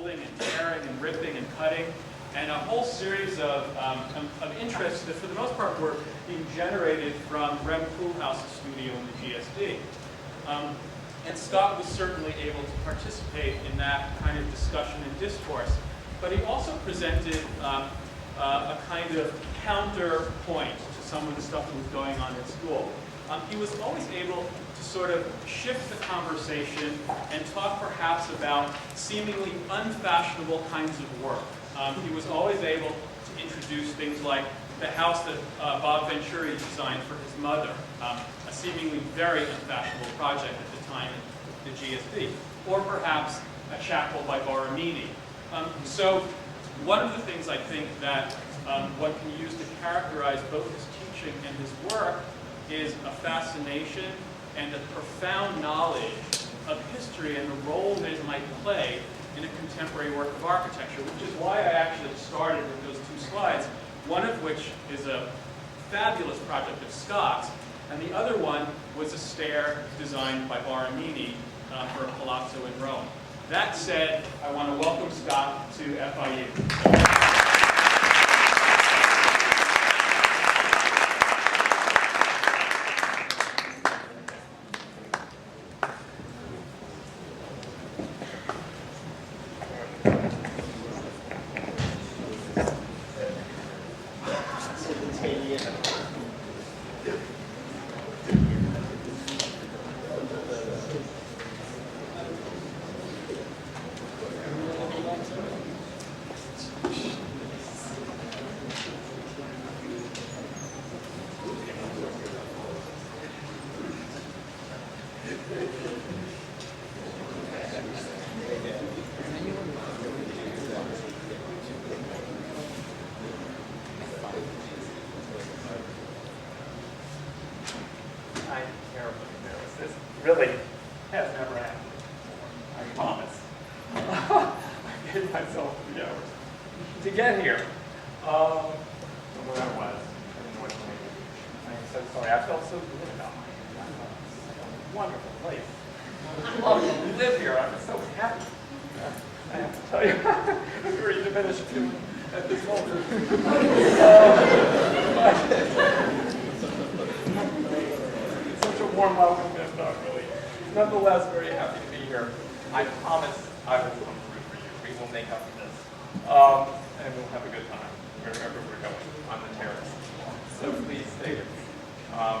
folding and tearing and ripping and cutting, and a whole series of interests that for the most part were being generated from Rem Koolhaas's studio in the GSD. And Scott was certainly able to participate in that kind of discussion and discourse. But he also presented a kind of counterpoint to some of the stuff that was going on at school. He was always able to sort of shift the conversation and talk perhaps about seemingly unfashionable kinds of work. He was always able to introduce things like the house that Bob Venturi designed for his mother, a seemingly very unfashionable project at the time in the GSD, or perhaps a chapel by Borromini. So one of the things I think that one can use to characterize both his teaching and his work is a fascination and a profound knowledge of history and the role that it might play in a contemporary work of architecture, which is why I actually started with those two slides, one of which is a fabulous project of Scott's, and the other one was a stair designed by Borromini for a palazzo in Rome. That said, I want to welcome Scott to FIU. Really has never happened before, I promise. I gave myself 3 hours to get here. Where I was, I'm so sorry. I felt so good about my wonderful place. I love to live here. I'm so happy. I have to tell you, I'm very diminished at this moment. Such a warm welcome, and really, nonetheless, very happy to be here. I promise I will come through for you. We will make up for this, and we'll have a good time wherever we're going on the terrace. So please stay with me,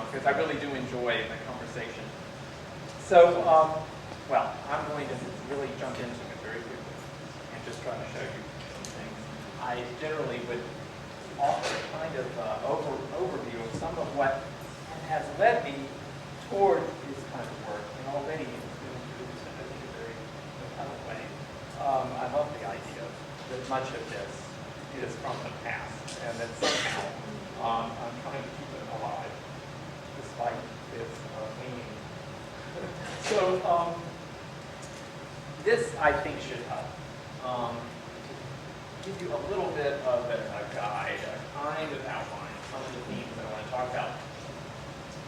because I really do enjoy the conversation. So, well, I'm going to really jump into it very quickly and just try to show you some things. I generally would offer a kind of overview of some of what has led me toward this kind of work, and already it's been introduced in, I think, a very compelling way. I love the idea that much of this is from the past, and that somehow I'm trying to keep it alive, despite its meaning. So this, I think, should help. Give you a little bit of a guide, a kind of outline, some of the themes that I want to talk about,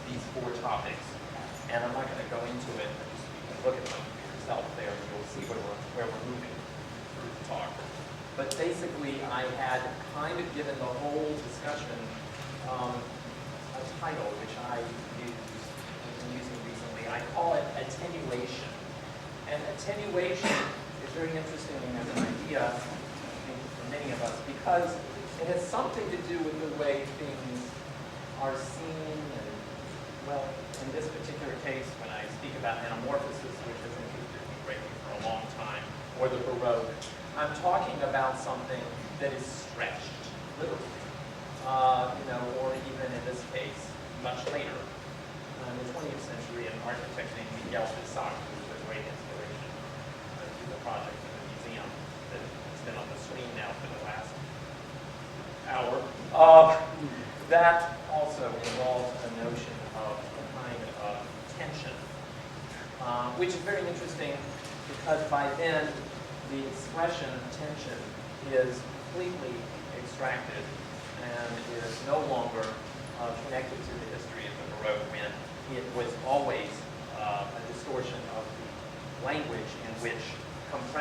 these 4 topics. And I'm not going to go into it, just you can look at them yourself there, and you'll see where we're moving through the talk. But basically, I had kind of given the whole discussion a title, which I been using recently. I call it attenuation. And attenuation is very interesting as an idea, I think, for many of us, because it has something to do with the way things are seen, and, well, in this particular case, when I speak about anamorphosis, which has interested me greatly for a long time, or the Baroque, I'm talking about something that is stretched, literally, or even in this case, much later. In the 20th century, an architect named Miguel Pisac, who was a great inspiration to the project in the museum that's been on the screen now for the last hour. That also involves a notion of a kind of tension, which is very interesting because by then the expression tension is completely extracted and is no longer connected to the history of the Baroque, when it was always a distortion of the language in which compression